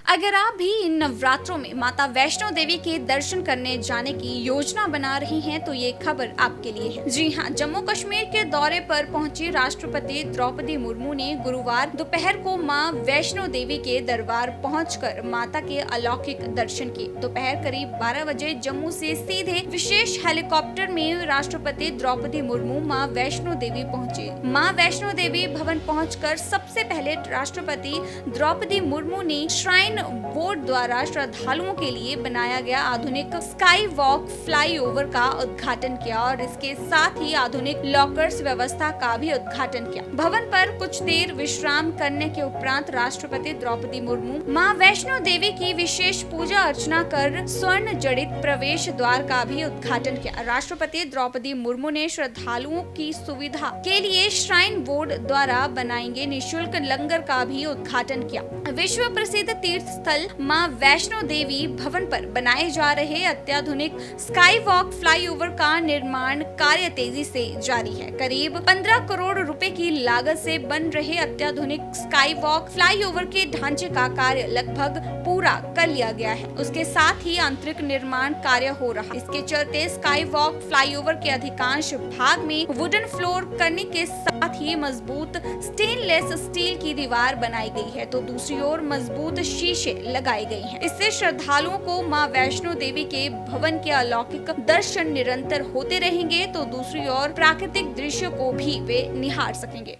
अगर आप भी इन नवरात्रों में माता वैष्णो देवी के दर्शन करने जाने की योजना बना रहे हैं तो ये खबर आपके लिए है। जी हां, जम्मू कश्मीर के दौरे पर पहुंची राष्ट्रपति द्रौपदी मुर्मू ने गुरुवार दोपहर को मां वैष्णो देवी के दरबार पहुंचकर माता के अलौकिक दर्शन किए। दोपहर करीब 12 बजे जम्मू से सीधे विशेष हेलीकॉप्टर में राष्ट्रपति द्रौपदी मुर्मू मां वैष्णो देवी पहुंचे। मां वैष्णो देवी भवन पहुंचकर सबसे पहले राष्ट्रपति द्रौपदी मुर्मू ने श्राइन बोर्ड द्वारा श्रद्धालुओं के लिए बनाया गया आधुनिक स्काई वॉक फ्लाईओवर का उद्घाटन किया और इसके साथ ही आधुनिक लॉकर्स व्यवस्था का भी उद्घाटन किया। भवन पर कुछ देर विश्राम करने के उपरांत राष्ट्रपति द्रौपदी मुर्मू मां वैष्णो देवी की विशेष पूजा अर्चना कर स्वर्ण जड़ित प्रवेश द्वार का भी उद्घाटन किया। राष्ट्रपति द्रौपदी मुर्मू ने श्रद्धालुओं की सुविधा के लिए श्राइन बोर्ड द्वारा बनाएंगे निःशुल्क लंगर का भी उद्घाटन किया। विश्व प्रसिद्ध तीर्थ स्थल मां वैष्णो देवी भवन पर बनाए जा रहे अत्याधुनिक स्काई वॉक फ्लाईओवर का निर्माण कार्य तेजी से जारी है। करीब 15 करोड़ रुपए की लागत से बन रहे अत्याधुनिक स्काई वॉक फ्लाईओवर के ढांचे का कार्य लगभग पूरा कर लिया गया है। उसके साथ ही आंतरिक निर्माण कार्य हो रहा है। इसके चलते स्काई वॉक फ्लाईओवर के अधिकांश भाग में वुडन फ्लोर करने के साथ ही मजबूत स्टेनलेस स्टील की दीवार बनाई गई है तो दूसरी ओर मजबूत शीशे लगाए गए हैं। इससे श्रद्धालुओं को मां वैष्णो देवी के भवन के अलौकिक दर्शन निरंतर होते रहेंगे तो दूसरी ओर प्राकृतिक दृश्य को भी वे निहार सकेंगे।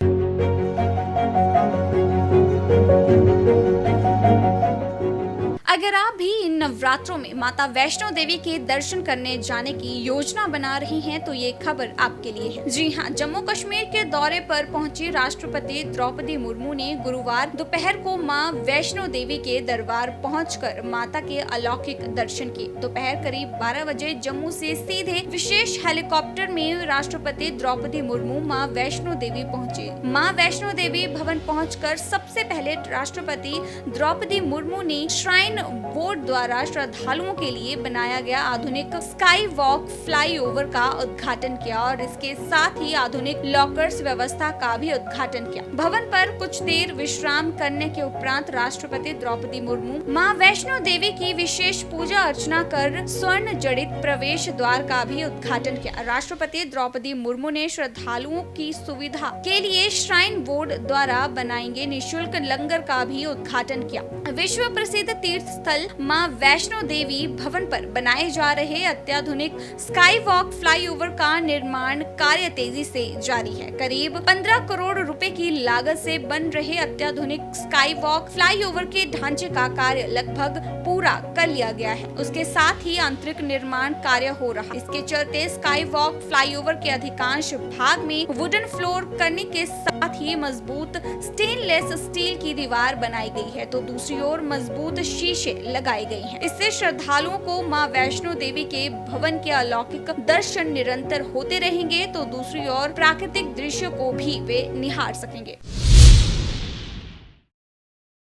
अगर आप भी इन नवरात्रों में माता वैष्णो देवी के दर्शन करने जाने की योजना बना रहे हैं तो ये खबर आपके लिए है। जी हां, जम्मू कश्मीर के दौरे पर पहुंची राष्ट्रपति द्रौपदी मुर्मू ने गुरुवार दोपहर को मां वैष्णो देवी के दरबार पहुंचकर माता के अलौकिक दर्शन किए। दोपहर करीब 12 बजे जम्मू से सीधे विशेष हेलीकॉप्टर में राष्ट्रपति द्रौपदी मुर्मू मां वैष्णो देवी पहुंचे। मां वैष्णो देवी भवन पहुंचकर सबसे पहले राष्ट्रपति द्रौपदी मुर्मू ने श्राइन बोर्ड द्वारा श्रद्धालुओं के लिए बनाया गया आधुनिक स्काई वॉक फ्लाईओवर का उद्घाटन किया और इसके साथ ही आधुनिक लॉकर्स व्यवस्था का भी उद्घाटन किया। भवन पर कुछ देर विश्राम करने के उपरांत राष्ट्रपति द्रौपदी मुर्मू मां वैष्णो देवी की विशेष पूजा अर्चना कर स्वर्ण जड़ित प्रवेश द्वार का भी उद्घाटन किया। राष्ट्रपति द्रौपदी मुर्मू ने श्रद्धालुओं की सुविधा के लिए श्राइन बोर्ड द्वारा बनाएंगे निःशुल्क लंगर का भी उद्घाटन किया। विश्व प्रसिद्ध तीर्थ स्थल मां वैष्णो देवी भवन पर बनाए जा रहे अत्याधुनिक स्काई वॉक फ्लाईओवर का निर्माण कार्य तेजी से जारी है। करीब 15 करोड़ रुपए की लागत से बन रहे अत्याधुनिक स्काई वॉक फ्लाईओवर के ढांचे का कार्य लगभग पूरा कर लिया गया है। उसके साथ ही आंतरिक निर्माण कार्य हो रहा है। इसके चलते स्काई वॉक फ्लाईओवर के अधिकांश भाग में वुडन फ्लोर करने के साथ ही मजबूत स्टेनलेस स्टील की दीवार बनाई गई है तो दूसरी ओर मजबूत शीशे लगाए गए हैं। इससे श्रद्धालुओं को मां वैष्णो देवी के भवन के अलौकिक दर्शन निरंतर होते रहेंगे तो दूसरी ओर प्राकृतिक दृश्य को भी वे निहार सकेंगे।